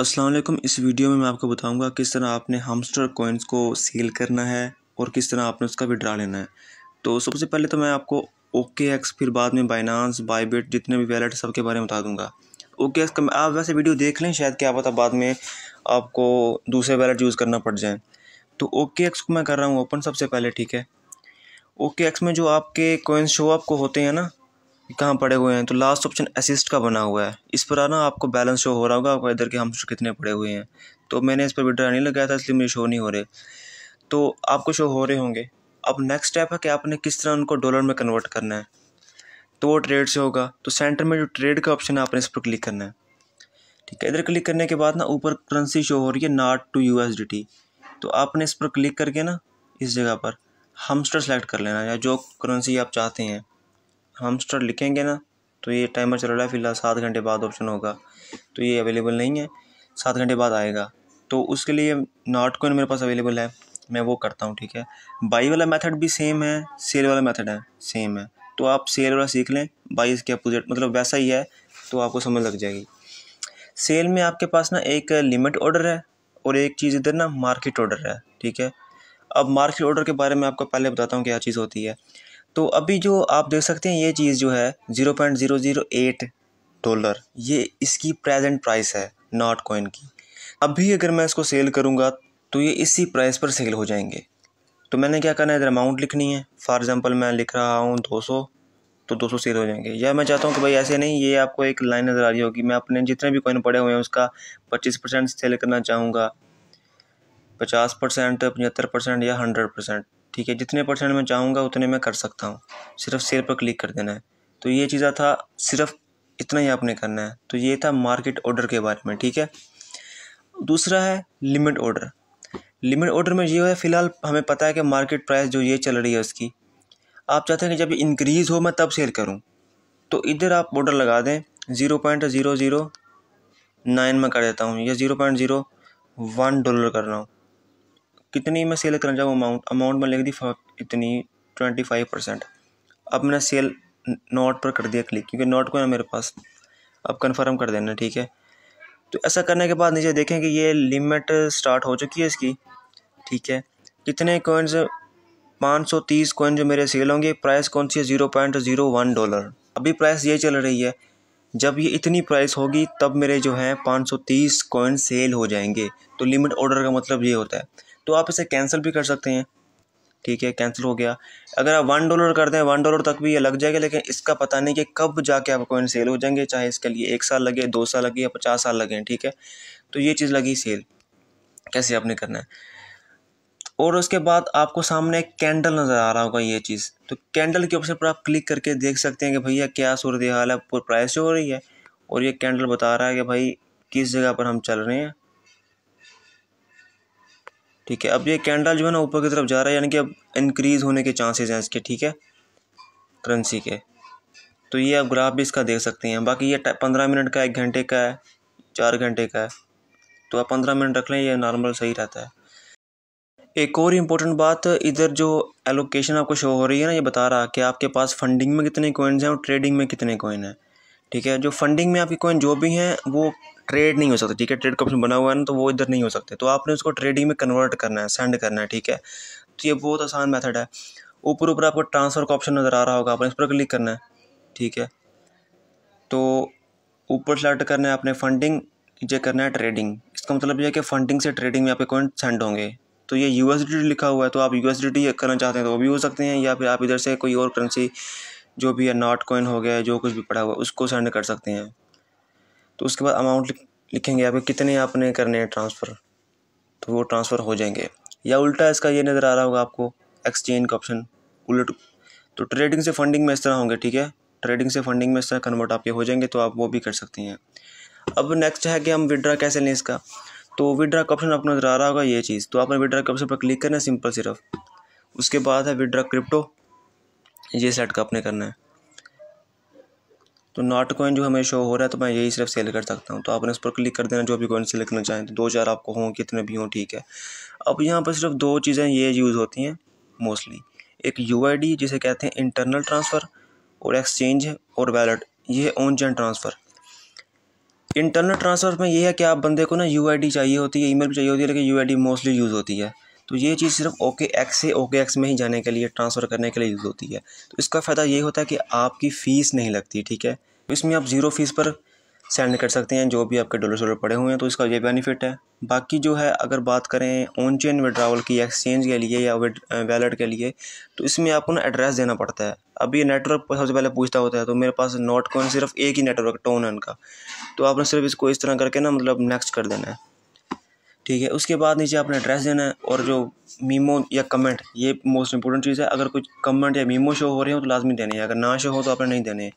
अस्सलाम वालेकुम। इस वीडियो में मैं आपको बताऊंगा किस तरह आपने हमस्टर कॉइन्स को सेल करना है और किस तरह आपने उसका विड्रा लेना है। तो सबसे पहले तो मैं आपको OKX फिर बाद में बाइनांस, बाइबिट जितने भी वैलेट सबके बारे में बता दूंगा। OKX का आप वैसे वीडियो देख लें, शायद क्या पता बाद में आपको दूसरे वैलेट यूज़ करना पड़ जाए। तो OKX को मैं कर रहा हूँ ओपन सबसे पहले, ठीक है। OKX में जो आपके कॉइन्स शो आपको होते हैं ना, कहाँ पड़े हुए हैं, तो लास्ट ऑप्शन असिस्ट का बना हुआ है। इस पर आना आपको बैलेंस शो हो रहा होगा आपको इधर के हमस्टर कितने पड़े हुए हैं। तो मैंने इस पर विड्रा नहीं लगाया था इसलिए मुझे शो नहीं हो रहे, तो आपको शो हो रहे होंगे। अब नेक्स्ट स्टेप है कि आपने किस तरह उनको डॉलर में कन्वर्ट करना है, तो वो ट्रेड से होगा। तो सेंटर में जो ट्रेड का ऑप्शन है आपने इस पर क्लिक करना है, ठीक है। इधर क्लिक करने के बाद ना ऊपर करेंसी शो हो रही है नॉट टू USDT, तो आपने इस पर क्लिक करके ना इस जगह पर हमस्टर सेलेक्ट कर लेना या जो करेंसी आप चाहते हैं। हमस्टर लिखेंगे ना तो ये टाइमर चल रहा है फ़िलहाल, 7 घंटे बाद ऑप्शन होगा, तो ये अवेलेबल नहीं है, 7 घंटे बाद आएगा। तो उसके लिए नॉट कॉइन मेरे पास अवेलेबल है, मैं वो करता हूँ, ठीक है। बाई वाला मेथड भी सेम है, सेल वाला मेथड है सेम है, तो आप सेल वाला सीख लें। बाई इसके अपोजिट मतलब वैसा ही है, तो आपको समझ लग जाएगी। सेल में आपके पास ना एक लिमिट ऑर्डर है और एक चीज़ इधर ना मार्केट ऑर्डर है, ठीक है। अब मार्केट ऑर्डर के बारे में आपको पहले बताता हूँ क्या चीज़ होती है। तो अभी जो आप देख सकते हैं ये चीज़ जो है $0.008, ये इसकी प्रेजेंट प्राइस है नॉट कॉइन की। अभी अगर मैं इसको सेल करूँगा तो ये इसी प्राइस पर सेल हो जाएंगे। तो मैंने क्या करना है, इधर अमाउंट लिखनी है। फॉर एग्जांपल मैं लिख रहा हूँ 200, तो 200 सेल हो जाएंगे। या मैं चाहता हूँ कि भाई ऐसे नहीं, ये आपको एक लाइन नज़र आ रही होगी, मैं अपने जितने भी कॉइन पड़े हुए हैं उसका 25% सेल करना चाहूँगा, 50%, 75% या 100%, ठीक है। जितने परसेंट मैं चाहूँगा उतने मैं कर सकता हूँ, सिर्फ सेल पर क्लिक कर देना है। तो ये चीज़ा था, सिर्फ इतना ही आपने करना है। तो ये था मार्केट ऑर्डर के बारे में, ठीक है। दूसरा है लिमिट ऑर्डर। लिमिट ऑर्डर में ये है, फ़िलहाल हमें पता है कि मार्केट प्राइस जो ये चल रही है उसकी, आप चाहते हैं कि जब इंक्रीज़ हो मैं तब सेल करूँ, तो इधर आप ऑर्डर लगा दें 0.009 में कर देता हूँ या $0.01 कर रहा हूँ। कितनी मैं सेल करना चाहूँ अमाउंट में लिख दी इतनी 25%। अब मैंने सेल नोट पर कर दिया क्लिक, क्योंकि नोट को है मेरे पास। अब कन्फर्म कर देना, ठीक है। तो ऐसा करने के बाद नीचे देखें कि ये लिमिट स्टार्ट हो चुकी है इसकी, ठीक है। कितने कॉइन्स, 530 कॉइन जो मेरे सेल होंगे। प्राइस कौन सी है, $0.01। अभी प्राइस ये चल रही है, जब ये इतनी प्राइस होगी तब मेरे जो हैं 530 कॉइन सेल हो जाएंगे। तो लिमिट ऑर्डर का मतलब ये होता है। तो आप इसे कैंसिल भी कर सकते हैं, ठीक है। कैंसिल हो गया। अगर आप $1 कर दें, $1 तक भी ये लग जाएगा, लेकिन इसका पता नहीं कि कब जाके आप कॉइन सेल हो जाएंगे, चाहे इसके लिए 1 साल लगे, 2 साल लगे या 50 साल लगे, ठीक है। तो ये चीज़ लगी सेल, कैसे आपने करना है। और उसके बाद आपको सामने एक कैंडल नज़र आ रहा होगा ये चीज़, तो कैंडल के ऑप्शन पर आप क्लिक करके देख सकते हैं कि भैया क्या सूरत हाल है, पूरी प्राइस हो रही है और ये कैंडल बता रहा है कि भाई किस जगह पर हम चल रहे हैं, ठीक है। अब ये कैंडल जो है ना ऊपर की तरफ जा रहा है, यानी कि अब इंक्रीज़ होने के चांसेस हैं इसके, ठीक है, करेंसी के। तो ये आप ग्राफ भी इसका देख सकते हैं। बाकी ये 15 मिनट का, 1 घंटे का है, 4 घंटे का है, तो आप 15 मिनट रख लें, ये नॉर्मल सही रहता है। एक और इम्पोर्टेंट बात, इधर जो एलोकेशन आपको शो हो रही है ना, ये बता रहा है कि आपके पास फंडिंग में कितने कॉइन्स हैं और ट्रेडिंग में कितने कॉइन हैं, ठीक है। जो फंडिंग में आपकी कॉइन जो भी हैं वो ट्रेड नहीं हो सकते, ठीक है। ट्रेड का ऑप्शन बना हुआ है ना, तो वो इधर नहीं हो सकते, तो आपने उसको ट्रेडिंग में कन्वर्ट करना है, सेंड करना है, ठीक है। तो ये बहुत आसान मेथड है। ऊपर ऊपर आपको ट्रांसफ़र का ऑप्शन नज़र आ रहा होगा, आपने इस पर क्लिक करना है, ठीक है। तो ऊपर सेलेक्ट करना है आपने फंडिंग, नीचे करना है ट्रेडिंग। इसका मतलब ये है कि फंडिंग से ट्रेडिंग में आपके कॉइन सेंड होंगे। तो ये USDT लिखा हुआ है, तो आप USDT करना चाहते हैं तो वो भी हो सकते हैं, या फिर आप इधर से कोई और करेंसी जो भी है, नॉट कॉइन हो गया, जो कुछ भी पड़ा हुआ है उसको सेंड कर सकते हैं। तो उसके बाद अमाउंट लिखेंगे आप कितने आपने करने हैं ट्रांसफ़र, तो वो ट्रांसफ़र हो जाएंगे। या उल्टा इसका ये नज़र आ रहा होगा आपको एक्सचेंज का ऑप्शन, उलट। तो ट्रेडिंग से फंडिंग में इस तरह होंगे, ठीक है। ट्रेडिंग से फंडिंग में इस तरह कन्वर्ट आपके हो जाएंगे, तो आप वो भी कर सकती हैं। अब नेक्स्ट है कि हम विड्रा कैसे लें इसका। तो विड्रा का ऑप्शन आपको नज़र आ रहा होगा ये चीज़, तो आपने विड्रा के ऑप्शन पर क्लिक करना है सिंपल सिर्फ। उसके बाद है विड्रा क्रिप्टो, ये सेट का आपने करना है। तो नॉट कॉइन जो हमें शो हो रहा है, तो मैं यही सिर्फ सेल कर सकता हूँ, तो आपने इस पर क्लिक कर देना, जो भी कॉइन सेल करना चाहें। तो 2-4 आपको हों, कितने भी हों, ठीक है। अब यहाँ पर सिर्फ 2 चीज़ें ये यूज़ होती हैं मोस्टली, एक UID जिसे कहते हैं इंटरनल ट्रांसफ़र, और एक्सचेंज और वैलेट, ये on chain transfer. Internal transfer में ये है कि आप बंदे को ना यूआईडी चाहिए होती है, ईमेल भी चाहिए होती है, लेकिन यूआईडी मोस्टली यूज़ होती है। तो ये चीज़ सिर्फ OKX से OKX में ही जाने के लिए, ट्रांसफ़र करने के लिए यूज़ होती है। तो इसका फ़ायदा ये होता है कि आपकी फ़ीस नहीं लगती, ठीक है। तो इसमें आप ज़ीरो फ़ीस पर सेंड कर सकते हैं जो भी आपके डॉलर पड़े हुए हैं, तो इसका ये बेनिफिट है। बाकी जो है, अगर बात करें ऑन चेन विड्रॉवल की, एक्सचेंज के लिए या वैलेट के लिए, तो इसमें आपको ना एड्रेस देना पड़ता है। अब ये नेटवर्क सबसे पहले पूछता होता है, तो मेरे पास नोटकॉइन सिर्फ एक ही नेटवर्क टोनन का, तो आपने सिर्फ इसको इस तरह करके ना मतलब नेक्स्ट कर देना है, ठीक है। उसके बाद नीचे आपने एड्रेस देना है, और जो मीमो या कमेंट, ये मोस्ट इंपॉर्टेंट चीज़ है। अगर कुछ कमेंट या मीमो शो हो रहे हो तो लाजमी देने हैं, अगर ना शो हो तो आपने नहीं देने हैं।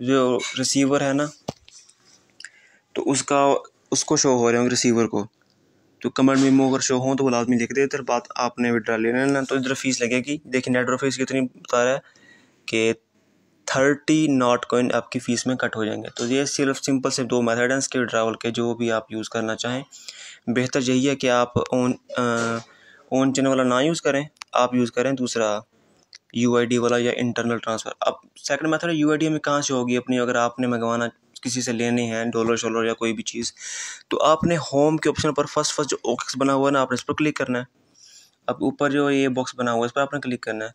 जो रिसीवर है ना, तो उसको शो हो रहे होंगे रिसीवर को, तो कमेंट मीमो अगर शो हो तो वो लाजमी लिख दे। इधर बात आपने विड्रॉ ले लेना, तो इधर फीस लगेगी। देखिए नेटवर्क फीस कितनी बता रहा है कि 30 नॉटकॉइन आपकी फ़ीस में कट हो जाएंगे। तो ये सिर्फ सिंपल से 2 मेथड हैं इसके विड्रॉवल के, जो भी आप यूज़ करना चाहें। बेहतर यही है कि आप ऑन चैनल वाला ना यूज़ करें, आप यूज़ करें दूसरा यूआईडी वाला या इंटरनल ट्रांसफ़र। अब सेकंड मेथड है, यूआईडी हमें कहाँ से होगी अपनी, अगर आपने मंगवाना, किसी से लेने हैं डॉलर शॉलर या कोई भी चीज़, तो आपने होम के ऑप्शन पर फर्स्ट जो OKX बना हुआ है ना, आपने इस पर क्लिक करना है। अब ऊपर जो ये बॉक्स बना हुआ है इस पर आपने क्लिक करना है।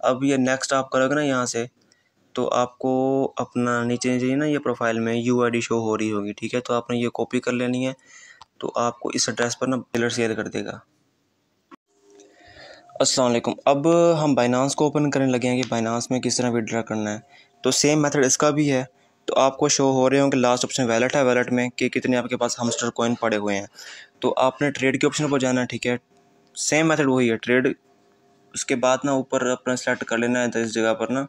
अब ये नेक्स्ट आप करोगे ना यहाँ से, तो आपको अपना नीचे ना ये प्रोफाइल में यूआईडी शो हो रही होगी, ठीक है। तो आपने ये कॉपी कर लेनी है, तो आपको इस एड्रेस पर ना बिलर शेयर कर देगा। अस्सलाम वालेकुम। अब हम बाइनांस को ओपन करने लगे हैं कि बाइनांस में किस तरह विड्रॉ करना है। तो सेम मेथड इसका भी है। तो आपको शो हो रहे होंगे, लास्ट ऑप्शन वैलेट है, वैलेट में कि कितने आपके पास हमस्टर कॉइन पड़े हुए हैं। तो आपने ट्रेड के ऑप्शन पर जाना है, ठीक है। सेम मेथड वही है, ट्रेड। उसके बाद ना ऊपर अपना सेलेक्ट कर लेना है, तो इस जगह पर ना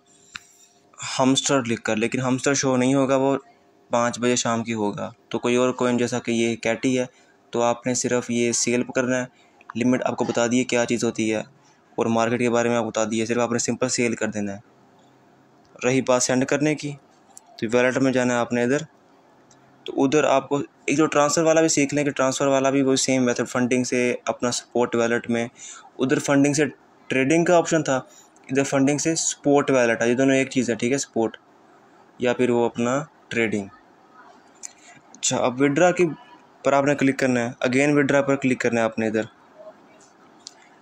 हमस्टर लिख कर, लेकिन हमस्टर शो नहीं होगा, वो 5 बजे शाम की होगा। तो कोई और कॉइन जैसा कि ये कैटी है, तो आपने सिर्फ ये सेल करना है। लिमिट आपको बता दी है क्या चीज़ होती है, और मार्केट के बारे में आपको बता दिया, सिर्फ आपने सिंपल सेल कर देना है। रही बात सेंड करने की, तो वैलेट में जाना है आपने इधर। तो उधर आपको एक जो ट्रांसफ़र वाला भी सीख लें कि ट्रांसफ़र वाला भी वही सेम मेथड, फंडिंग से अपना सपोर्ट वैलेट में, उधर फंडिंग से ट्रेडिंग का ऑप्शन था, इधर फंडिंग से स्पोर्ट वैलेट है। ये दोनों एक चीज़ है, ठीक है, स्पोर्ट या फिर वो अपना ट्रेडिंग। अच्छा, अब विड्रा की पर आपने क्लिक करना है, अगेन विड्रा पर क्लिक करना है आपने। इधर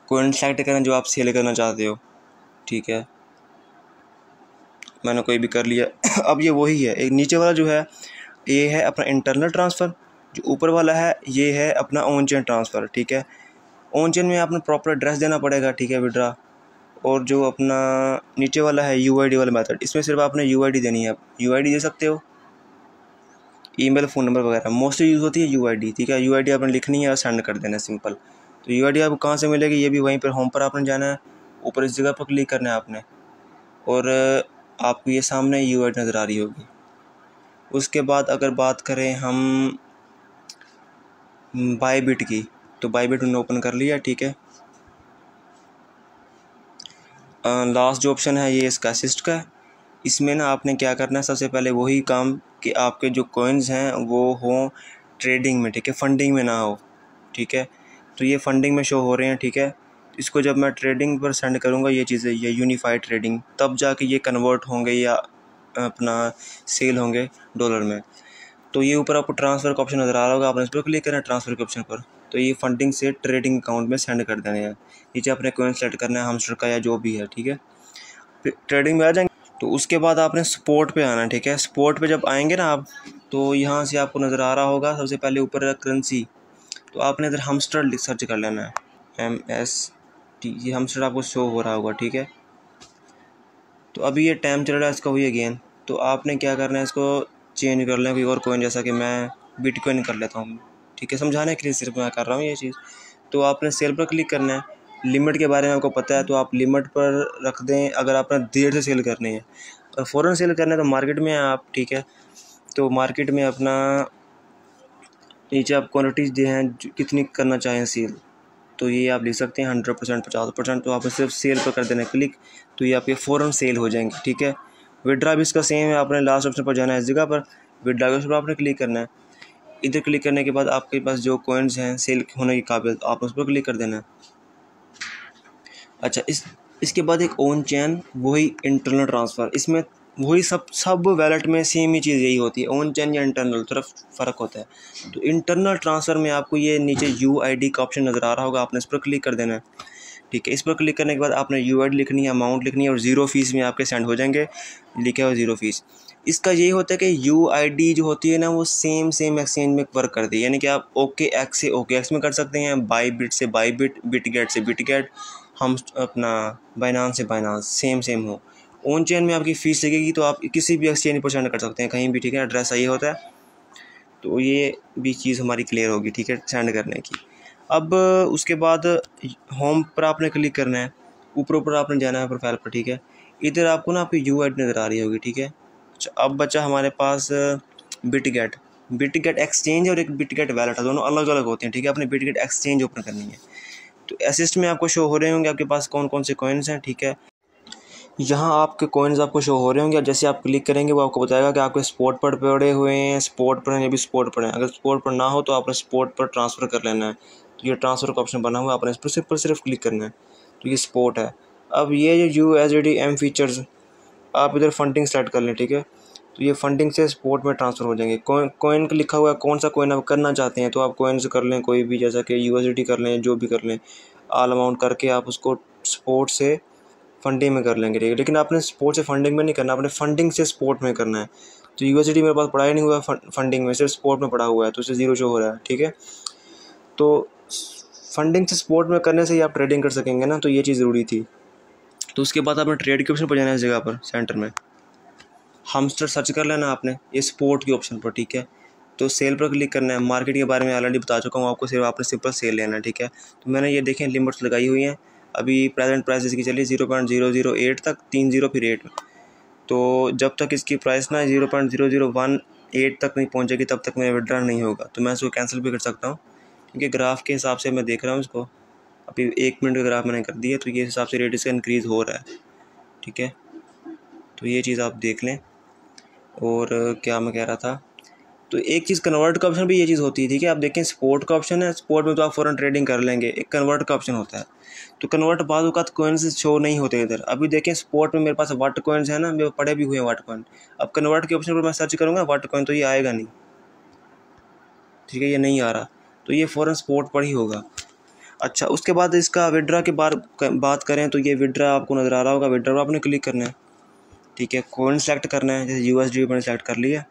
कॉइन सेलेक्ट करना जो आप सेल करना चाहते हो, ठीक है। मैंने कोई भी कर लिया। अब ये वही है, एक नीचे वाला जो है ये है अपना इंटरनल ट्रांसफ़र, जो ऊपर वाला है ये है अपना ऑन चेन ट्रांसफ़र, ठीक है। ऑन चेन में आपने प्रॉपर एड्रेस देना पड़ेगा, ठीक है, विड्रा। और जो अपना नीचे वाला है यूआईडी वाला मेथड, इसमें सिर्फ आपने यूआईडी देनी है। आप यूआईडी दे सकते हो, ईमेल, फ़ोन नंबर वगैरह, मोस्टली यूज़ होती है यूआईडी, ठीक है। यूआईडी आपने लिखनी है और सेंड कर देना है, सिंपल। तो यूआईडी आपको कहाँ से मिलेगी, ये भी वहीं पर होम पर आपने जाना है, ऊपर इस जगह पर क्लिक करना है आपने, और आपको ये सामने यूआईडी नज़र आ रही होगी। उसके बाद अगर बात करें हम बायबिट की, तो बायबिट उन्होंने ओपन कर लिया, ठीक है। लास्ट जो ऑप्शन है ये इसका असिस्ट का है। इसमें ना आपने क्या करना है, सबसे पहले वही काम कि आपके जो कॉइन्स हैं वो हों ट्रेडिंग में, ठीक है, फंडिंग में ना हो, ठीक है। तो ये फंडिंग में शो हो रहे हैं, ठीक है। इसको जब मैं ट्रेडिंग पर सेंड करूँगा ये चीज़ें, ये यूनिफाइड ट्रेडिंग, तब जाके ये कन्वर्ट होंगे या अपना सेल होंगे डॉलर में। तो ये ऊपर आपको ट्रांसफ़र का ऑप्शन नज़र आ रहा होगा, आपने इस पर क्लिक करना है, ट्रांसफ़र के ऑप्शन पर। तो ये फंडिंग से ट्रेडिंग अकाउंट में सेंड कर देने हैं। नीचे आपने कॉइन सेलेक्ट करना है, हमस्टर का या जो भी है, ठीक है। फिर ट्रेडिंग में आ जाएंगे, तो उसके बाद आपने स्पोर्ट पे आना है, ठीक है। स्पोर्ट पे जब आएंगे ना आप, तो यहाँ से आपको नज़र आ रहा होगा सबसे पहले ऊपर करेंसी, तो आपने इधर हमस्टर सर्च कर लेना है, MST, ये हमस्टर आपको शो हो रहा होगा, ठीक है। तो अभी ये टाइम चल रहा है इसका, हुई अगेन। तो आपने क्या करना है, इसको चेंज कर लें कोई और कॉइन, जैसा कि मैं बिटकॉइन कर लेता हूँ, ठीक है, समझाने के लिए सिर्फ मैं कर रहा हूँ ये चीज़। तो आपने सेल पर क्लिक करना है। लिमिट के बारे में आपको पता है, तो आप लिमिट पर रख दें अगर आपने देर से सेल करनी है। और फ़ौरन सेल करना है तो मार्केट में आप, ठीक है। तो मार्केट में अपना नीचे आप क्वान्टिटीज़ दिए हैं कितनी करना चाहें सेल, तो ये आप लिख सकते हैं 100%, 50%। तो आप सिर्फ सेल पर कर देना क्लिक, तो ये आपके फ़ौरन सेल हो जाएंगे, ठीक है। विड्रा भी इसका सेम है, आपने लास्ट ऑप्शन पर जाना है, इस जगह पर विड्रा के उस पर आपने क्लिक करना है। इधर क्लिक करने के बाद आपके पास जो कॉइन्स हैं सेल होने के काबिल, आप उस पर क्लिक कर देना है। अच्छा, इसके बाद एक ऑन चेन, वही इंटरनल ट्रांसफ़र। इसमें वही सब वैलेट में सेम ही चीज़ यही होती है, ऑन चेन या इंटरनल तरफ फ़र्क होता है। तो इंटरनल ट्रांसफ़र में आपको ये नीचे UID का ऑप्शन नज़र आ रहा होगा, आपने इस पर क्लिक कर देना है। ठीक है, इस पर क्लिक करने के बाद आपने UID लिखनी है, अमाउंट लिखनी है और 0 फीस में आपके सेंड हो जाएंगे, लिखा हुआ 0 फीस। इसका ये होता है कि UID जो होती है ना वो सेम एक्सचेंज में वर्क करती है, यानी कि आप OKX से OKX में कर सकते हैं, बाईबिट से बाईबिट, बिटगेट से बिटगेट, हम अपना बाइनांस से बाइनांस सेम हो। ऑन चेन में आपकी फ़ीस लगेगी तो आप किसी भी एक्सचेंज पर सेंड कर सकते हैं कहीं भी। ठीक है, एड्रेस ये होता है। तो ये भी चीज़ हमारी क्लियर होगी। ठीक है, सेंड करने की। अब उसके बाद होम पर आपने क्लिक करना है, ऊपर आपने जाना है प्रोफाइल पर। ठीक है, इधर आपको ना आपकी UID नज़र आ रही होगी। ठीक है, अच्छा अब बचा हमारे पास बिटगेट एक्सचेंज और एक बिटगेट वैलेट है, दोनों अलग अलग होते हैं। ठीक है, आपने बिटगेट एक्सचेंज ओपन करनी है। तो असिस्ट में आपको शो हो रहे होंगे आपके पास कौन कौन से कॉइन्स हैं। ठीक है, यहाँ आपके कॉइन्स आपको शो हो रहे होंगे। जैसे आप क्लिक करेंगे वो आपको बताएगा कि आपके स्पॉट पर पड़े हुए हैं, स्पॉट पर हैं या भी स्पॉट पर हैं। अगर स्पॉट पर ना हो तो आपने स्पॉट पर ट्रांसफ़र कर लेना है। तो ये ट्रांसफ़र का ऑप्शन बना हुआ है, आपने इस पर सिर्फ क्लिक करना है। तो ये स्पॉट है। अब ये जो USDM फीचर्स आप इधर फंडिंग सेलेक्ट कर लें। ठीक है, तो ये फंडिंग से स्पॉट में ट्रांसफ़र हो जाएंगे। कॉइन का लिखा हुआ है, कौन सा कॉइन आप करना चाहते हैं तो आप कॉइन से कर लें कोई भी, जैसा कि USDT कर लें, जो भी कर लें, ऑल अमाउंट करके आप उसको स्पॉट से फंडिंग में कर लेंगे। ठीक है, लेकिन आपने स्पॉट से फंडिंग में नहीं करना, आपने फंडिंग से स्पॉट में करना है। तो USDT मेरे पास पड़ा ही नहीं हुआ फंडिंग में, सिर्फ स्पॉट में पड़ा हुआ है, तो उसे 0 शो हो रहा है। ठीक है, तो फंडिंग से स्पॉट में करने से ही आप ट्रेडिंग कर सकेंगे ना, तो ये चीज़ ज़रूरी थी। तो उसके बाद आपने ट्रेड के ऑप्शन पर जाना है, इस जगह पर सेंटर में हमस्टर सर्च कर लेना आपने, ये स्पोर्ट के ऑप्शन पर। ठीक है, तो सेल पर क्लिक करना है। मार्केट के बारे में ऑलरेडी बता चुका हूँ आपको, सिर्फ आपने सिंपल सेल लेना है। ठीक है, तो मैंने ये देखें लिमिट्स लगाई हुई हैं। अभी प्रेजेंट प्राइस इसकी चलिए 0.008 तक, 30 फिर 8। तो जब तक इसकी प्राइस ना 0.0018 तक नहीं पहुँचेगी तब तक मेरा विड्रॉ नहीं होगा। तो मैं इसको कैंसिल भी कर सकता हूँ, क्योंकि ग्राफ के हिसाब से मैं देख रहा हूँ इसको। अभी 1 मिनट का ग्राफ मैंने कर दिया, तो ये हिसाब से रेट इसका इंक्रीज़ हो रहा है। ठीक है, तो ये चीज़ आप देख लें। और क्या मैं कह रहा था, तो एक चीज़ कन्वर्ट का ऑप्शन भी ये चीज़ होती है। ठीक है, आप देखें स्पोर्ट का ऑप्शन है, स्पोर्ट में तो आप फ़ौरन ट्रेडिंग कर लेंगे। एक कन्वर्ट का ऑप्शन होता है, तो कन्वर्ट बाद वक़्त कॉइन्स शो नहीं होते इधर। अभी देखें स्पोर्ट में मेरे पास वाट कॉइन्स है ना, मेरे पड़े भी हुए हैं वाट कॉइन। अब कन्वर्ट के ऑप्शन पर मैं सर्च करूँगा वाट कॉइन, तो ये आएगा नहीं। ठीक है, ये नहीं आ रहा, तो ये फ़ौरन स्पोर्ट पर ही होगा। अच्छा, उसके बाद इसका विड्रा के बात करें तो ये विड्रा आपको नज़र आ रहा होगा, विड्रा पर आपने क्लिक करना है। ठीक है, कॉइन सेलेक्ट करना है, जैसे USD मैंने सेलेक्ट कर लिया।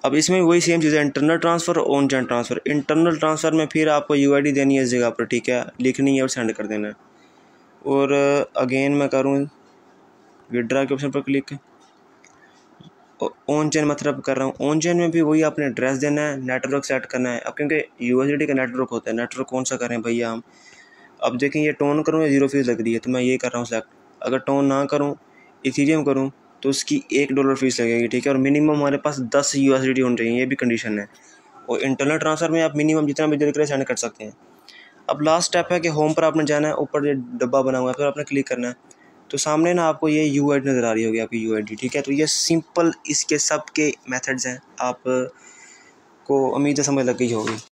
अब इसमें वही सेम चीज़ है, इंटरनल ट्रांसफ़र और on chain transfer. Internal transfer में फिर आपको UID देनी है इस जगह पर। ठीक है, लिखनी है और सेंड कर देना है। और अगेन मैं करूँ विड्रा के ऑप्शन पर क्लिक, ऑन चेन मतलब कर रहा हूँ। ऑन चेन में भी वही आपने एड्रेस देना है, नेटवर्क सेट करना है। अब क्योंकि USD का नेटवर्क होता है, नेटवर्क कौन सा करें भैया हम। अब देखें ये टोन करूँ या 0 फीस लग रही है, तो मैं ये कर रहा हूँ सेलेक्ट। अगर टोन ना करूँ, इथीरियम करूँ, तो उसकी $1 फीस लगेगी। ठीक है, और मिनिमम हमारे पास 10 USD होनी चाहिए, ये भी कंडीशन है। और इंटरनल ट्रांसफ़र में आप मिनिमम जितना भी दिल करे सेंड कर सकते हैं। अब लास्ट स्टेप है कि होम पर आपने जाना है, ऊपर जो डब्बा बना हुआ है फिर आपने क्लिक करना है। तो सामने ना आपको ये UID नज़र आ रही होगी, आपकी UID। ठीक है, तो ये सिंपल इसके सब के मेथड्स हैं, आप को उम्मीद है समझ लग गई होगी।